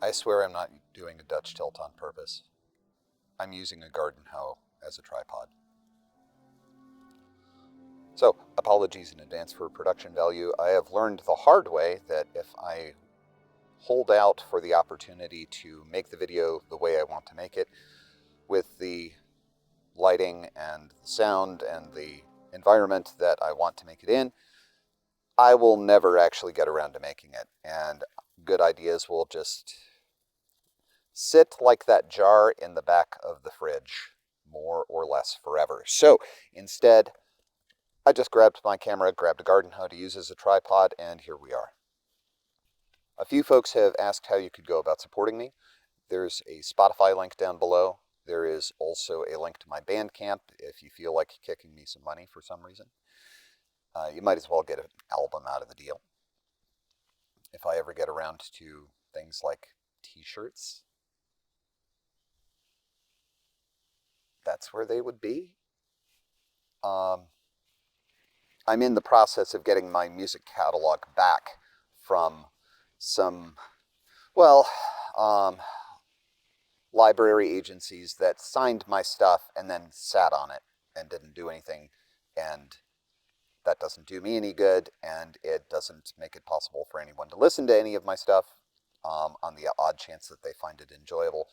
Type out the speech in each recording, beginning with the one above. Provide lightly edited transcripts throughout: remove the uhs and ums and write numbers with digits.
I swear I'm not doing a Dutch tilt on purpose. I'm using a garden hoe as a tripod. So, apologies in advance for production value. I have learned the hard way that if I hold out for the opportunity to make the video the way I want to make it, with the lighting and the sound and the environment that I want to make it in, I will never actually get around to making it. And good ideas will just sit like that jar in the back of the fridge, more or less forever. So instead, I just grabbed my camera, grabbed a garden hoe to use as a tripod, and here we are. A few folks have asked how you could go about supporting me. There's a Spotify link down below. There is also a link to my Bandcamp if you feel like kicking me some money for some reason. You might as well get an album out of the deal. If I ever get around to things like t-shirts, that's where they would be. I'm in the process of getting my music catalog back from some, well, library agencies that signed my stuff and then sat on it and didn't do anything. And that doesn't do me any good, and it doesn't make it possible for anyone to listen to any of my stuff on the odd chance that they find it enjoyable.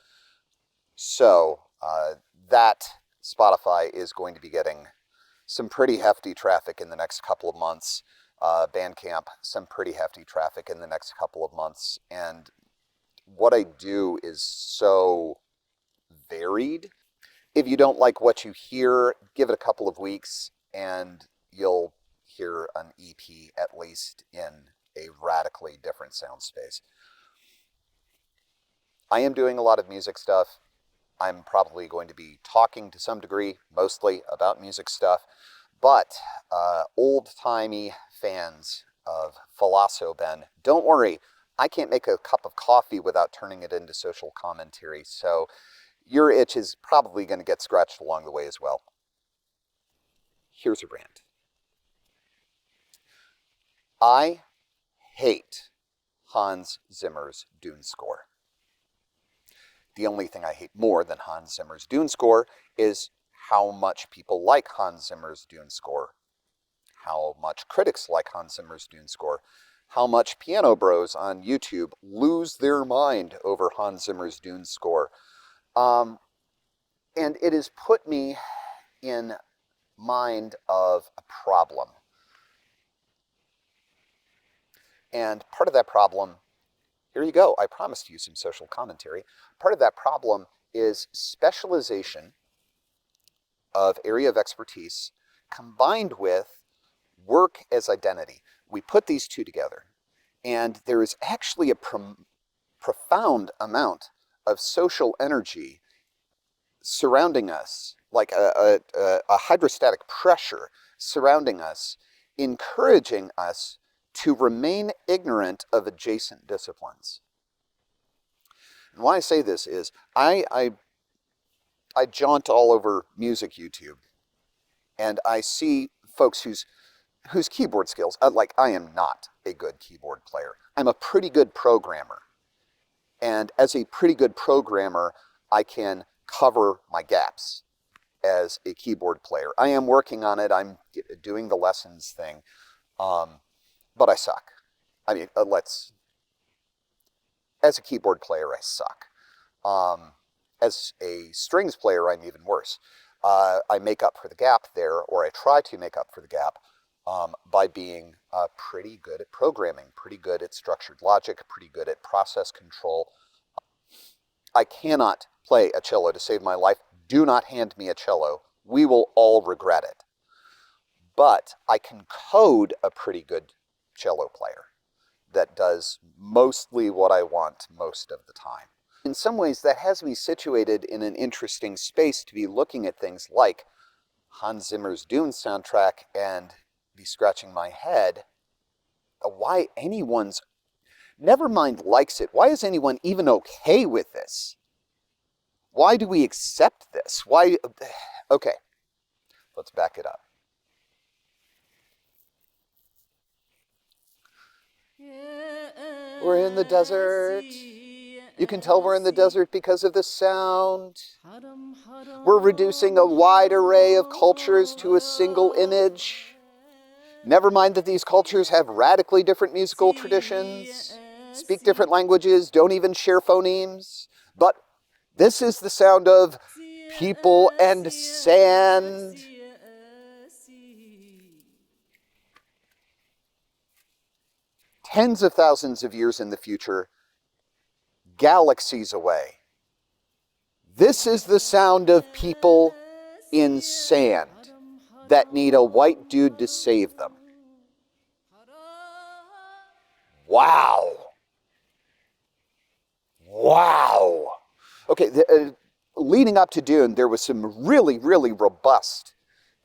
So that Spotify is going to be getting some pretty hefty traffic in the next couple of months. Bandcamp, some pretty hefty traffic in the next couple of months. And what I do is so varied. If you don't like what you hear, give it a couple of weeks and you'll hear an EP at least in a radically different sound space. I am doing a lot of music stuff. I'm probably going to be talking to some degree, mostly about music stuff, but old-timey fans of Philoso Ben, don't worry, I can't make a cup of coffee without turning it into social commentary, so your itch is probably going to get scratched along the way as well. Here's a rant. I hate Hans Zimmer's Dune score. The only thing I hate more than Hans Zimmer's Dune score is how much people like Hans Zimmer's Dune score, how much critics like Hans Zimmer's Dune score, how much piano bros on YouTube lose their mind over Hans Zimmer's Dune score. And it has put me in mind of a problem. And part of that problem, here you go, I promised you some social commentary. Part of that problem is specialization of area of expertise combined with work as identity. We put these two together, and there is actually a profound amount of social energy surrounding us, like a hydrostatic pressure surrounding us, encouraging us to remain ignorant of adjacent disciplines. And why I say this is I jaunt all over music YouTube, and I see folks whose keyboard skills, like I am not a good keyboard player. I'm a pretty good programmer. And as a pretty good programmer, I can cover my gaps as a keyboard player. I am working on it. I'm doing the lessons thing. But I suck. I mean, as a keyboard player, I suck. As a strings player, I'm even worse. I make up for the gap there, or I try to make up for the gap by being pretty good at programming, pretty good at structured logic, pretty good at process control. I cannot play a cello to save my life. Do not hand me a cello. We will all regret it. But I can code a pretty good cello player that does mostly what I want most of the time. In some ways, that has me situated in an interesting space to be looking at things like Hans Zimmer's Dune soundtrack and be scratching my head. Why anyone's, never mind likes it, why is anyone even okay with this? Why do we accept this? Why? Okay, let's back it up. We're in the desert. You can tell we're in the desert because of the sound. We're reducing a wide array of cultures to a single image. Never mind that these cultures have radically different musical traditions, speak different languages, don't even share phonemes. But this is the sound of people and sand. Tens of thousands of years in the future, galaxies away. This is the sound of people in sand that need a white dude to save them. Wow. Wow. Okay, leading up to Dune, there was some really, really robust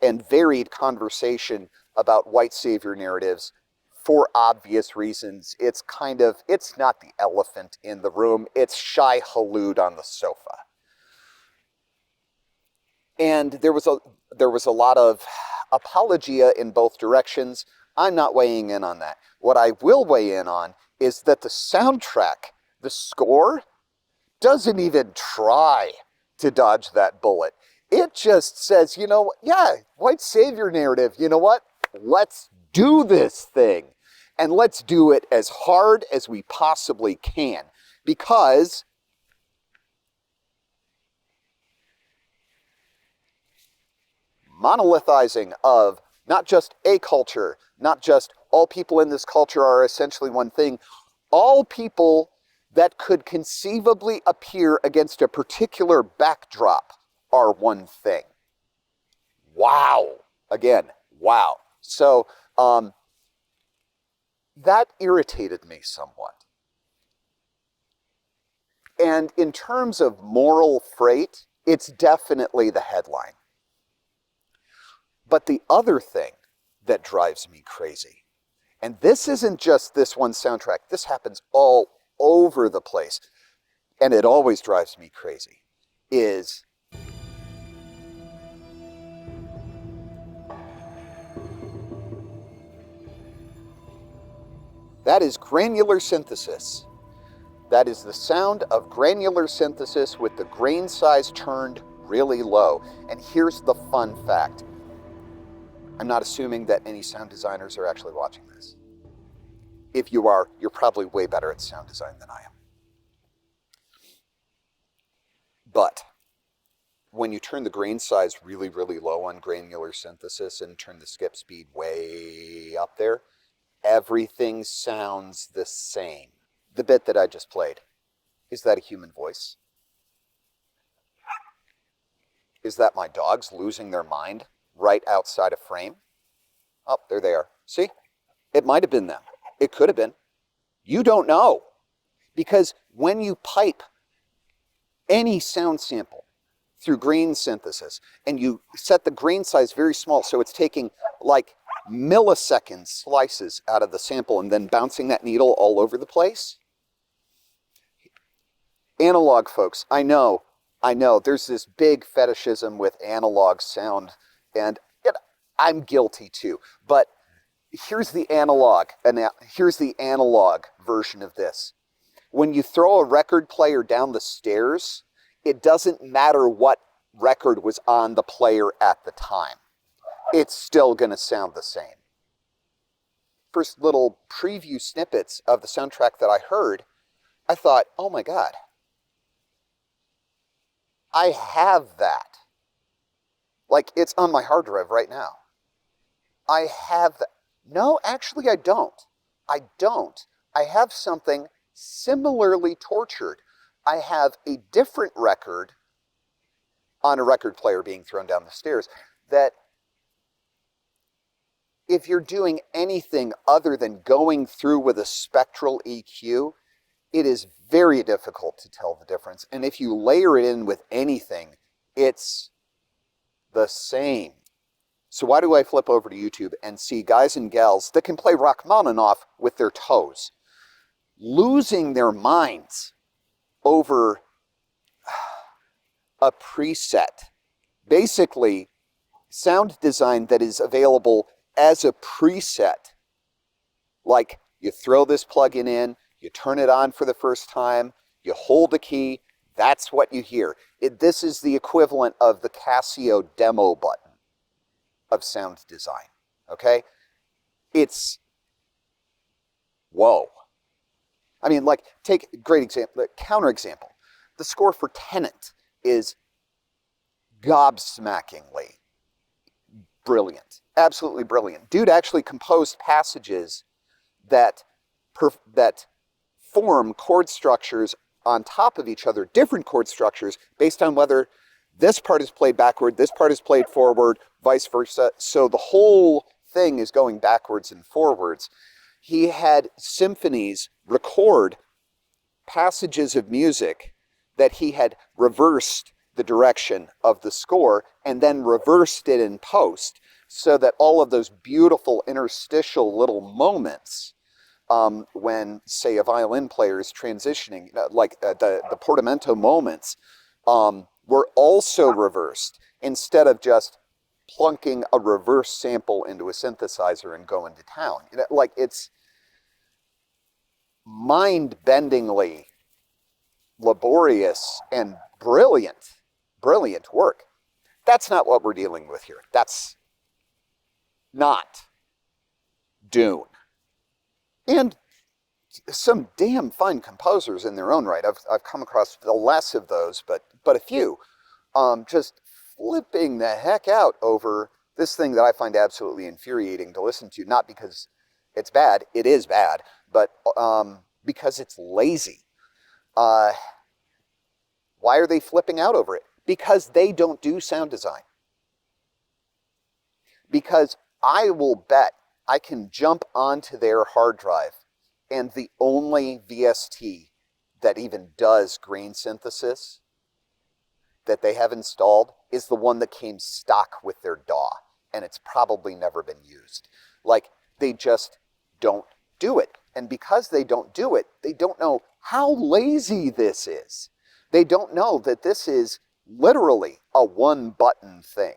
and varied conversation about white savior narratives for obvious reasons. It's not the elephant in the room, it's Shai Hulud on the sofa. And there was a lot of apologia in both directions. I'm not weighing in on that. What I will weigh in on is that the soundtrack, the score, doesn't even try to dodge that bullet. It just says, white savior narrative, you know what? Let's do this thing. And let's do it as hard as we possibly can. Because monolithizing of not just a culture, not just all people in this culture are essentially one thing, all people that could conceivably appear against a particular backdrop are one thing. Wow. Again, wow. So that irritated me somewhat. And in terms of moral freight, it's definitely the headline. But the other thing that drives me crazy, and this isn't just this one soundtrack, this happens all over the place, and it always drives me crazy, is that is granular synthesis. That is the sound of granular synthesis with the grain size turned really low. And here's the fun fact. I'm not assuming that any sound designers are actually watching this. If you are, you're probably way better at sound design than I am. But when you turn the grain size really, really low on granular synthesis and turn the skip speed way up there, everything sounds the same. The bit that I just played, is that a human voice? Is that my dogs losing their mind right outside a frame? Oh, there they are. See? It might have been them. It could have been. You don't know. Because when you pipe any sound sample through grain synthesis and you set the grain size very small, so it's taking like millisecond slices out of the sample and then bouncing that needle all over the place. Analog folks, I know, there's this big fetishism with analog sound, and I'm guilty too. But here's the analog version of this. When you throw a record player down the stairs, it doesn't matter what record was on the player at the time. It's still going to sound the same. First little preview snippets of the soundtrack that I heard, I thought, oh my God, I have that. Like, it's on my hard drive right now. I have that. No, actually I don't. I have something similarly tortured. I have a different record on a record player being thrown down the stairs that if you're doing anything other than going through with a spectral EQ, it is very difficult to tell the difference. And if you layer it in with anything, it's the same. So why do I flip over to YouTube and see guys and gals that can play Rachmaninoff with their toes, losing their minds over a preset? Basically, sound design that is available as a preset. Like, you throw this plugin in, you turn it on for the first time, You hold a key, that's what you hear. This is the equivalent of the Casio demo button of sound design, okay? It's, whoa. I mean, like, take a great example, counterexample. The score for Tenet is gobsmackingly brilliant, absolutely brilliant. Dude actually composed passages that that form chord structures on top of each other, different chord structures based on whether this part is played backward, this part is played forward, vice versa. So the whole thing is going backwards and forwards. He had symphonies record passages of music that he had reversed the direction of the score and then reversed it in post so that all of those beautiful interstitial little moments when, say, a violin player is transitioning, like the portamento moments, were also reversed instead of just plunking a reverse sample into a synthesizer and going to town. You know, like, it's mind-bendingly laborious and brilliant work. That's not what we're dealing with here. That's not Dune. And some damn fine composers in their own right. I've come across the less of those, but a few. Just flipping the heck out over this thing that I find absolutely infuriating to listen to. Not because it's bad, it is bad, but because it's lazy. Why are they flipping out over it? Because they don't do sound design. Because I will bet I can jump onto their hard drive and the only VST that even does grain synthesis that they have installed is the one that came stock with their DAW, and it's probably never been used. Like, they just don't do it. And because they don't do it, they don't know how lazy this is. They don't know that this is literally a one-button thing,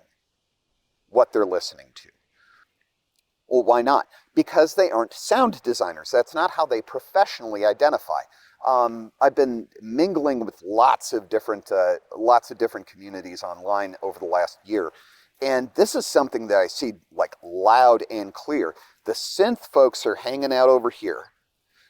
what they're listening to. Well, why not? Because they aren't sound designers. That's not how they professionally identify. I've been mingling with lots of different communities online over the last year, and this is something that I see like loud and clear. The synth folks are hanging out over here.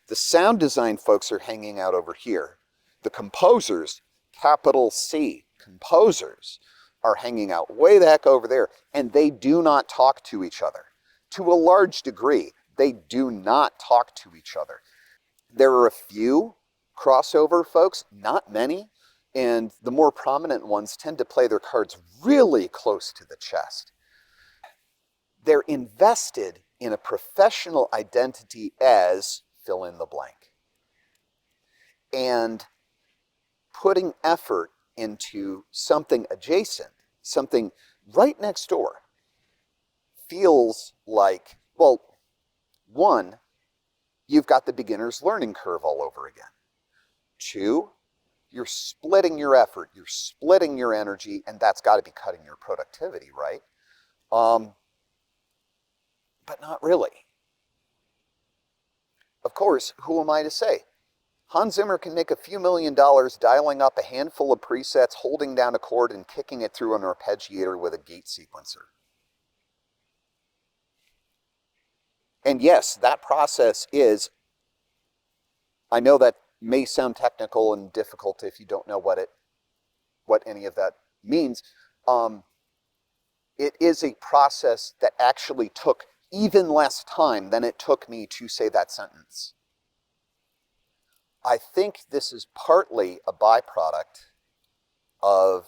The sound design folks are hanging out over here. The composers, capital C, composers, are hanging out way the heck over there, and they do not talk to each other. To a large degree, they do not talk to each other. There are a few crossover folks, not many, and the more prominent ones tend to play their cards really close to the chest. They're invested in a professional identity as fill in the blank. And putting effort into something adjacent, something right next door, feels like, well, one, you've got the beginner's learning curve all over again. Two, you're splitting your effort, you're splitting your energy, and that's got to be cutting your productivity, right? But not really. Of course, who am I to say? Hans Zimmer can make a few $1 million dialing up a handful of presets, holding down a chord, and kicking it through an arpeggiator with a gate sequencer. And yes, that process is, I know that may sound technical and difficult if you don't know what any of that means. It is a process that actually took even less time than it took me to say that sentence. I think this is partly a byproduct of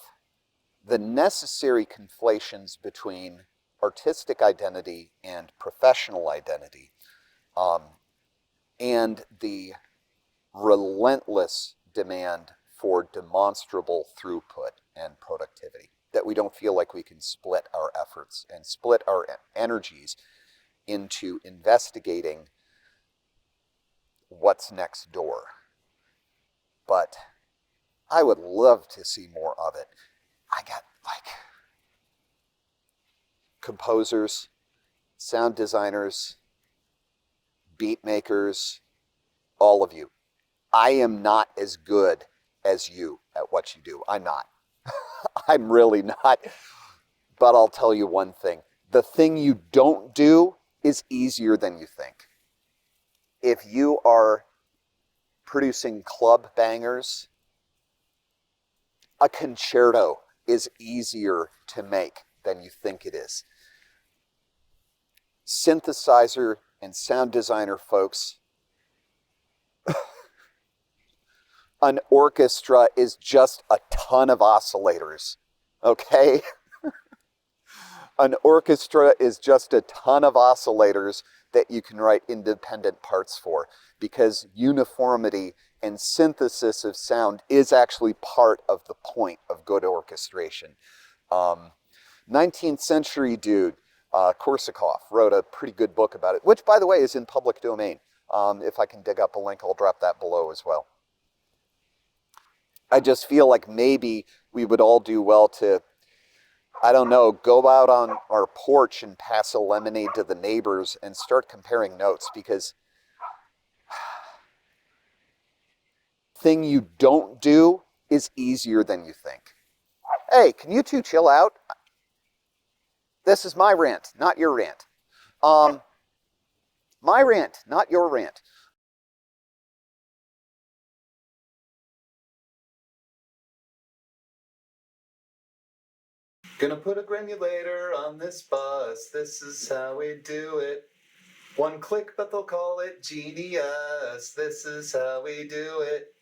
the necessary conflations between artistic identity and professional identity, and the relentless demand for demonstrable throughput and productivity, that we don't feel like we can split our efforts and split our energies into investigating what's next door. But I would love to see more of it. I got like composers, sound designers, beat makers, all of you. I am not as good as you at what you do. I'm not. I'm really not. But I'll tell you one thing. The thing you don't do is easier than you think. If you are producing club bangers, a concerto is easier to make than you think it is. Synthesizer and sound designer folks, an orchestra is just a ton of oscillators, okay? An orchestra is just a ton of oscillators that you can write independent parts for, because uniformity and synthesis of sound is actually part of the point of good orchestration. 19th century dude, Korsakov, wrote a pretty good book about it, which, by the way, is in public domain. If I can dig up a link, I'll drop that below as well. I just feel like maybe we would all do well to, I don't know, go out on our porch and pass a lemonade to the neighbors and start comparing notes, because thing you don't do is easier than you think. Hey, can you two chill out? This is my rant, not your rant. My rant, not your rant. Gonna put a granulator on this bus. This is how we do it. One click, but they'll call it genius. This is how we do it.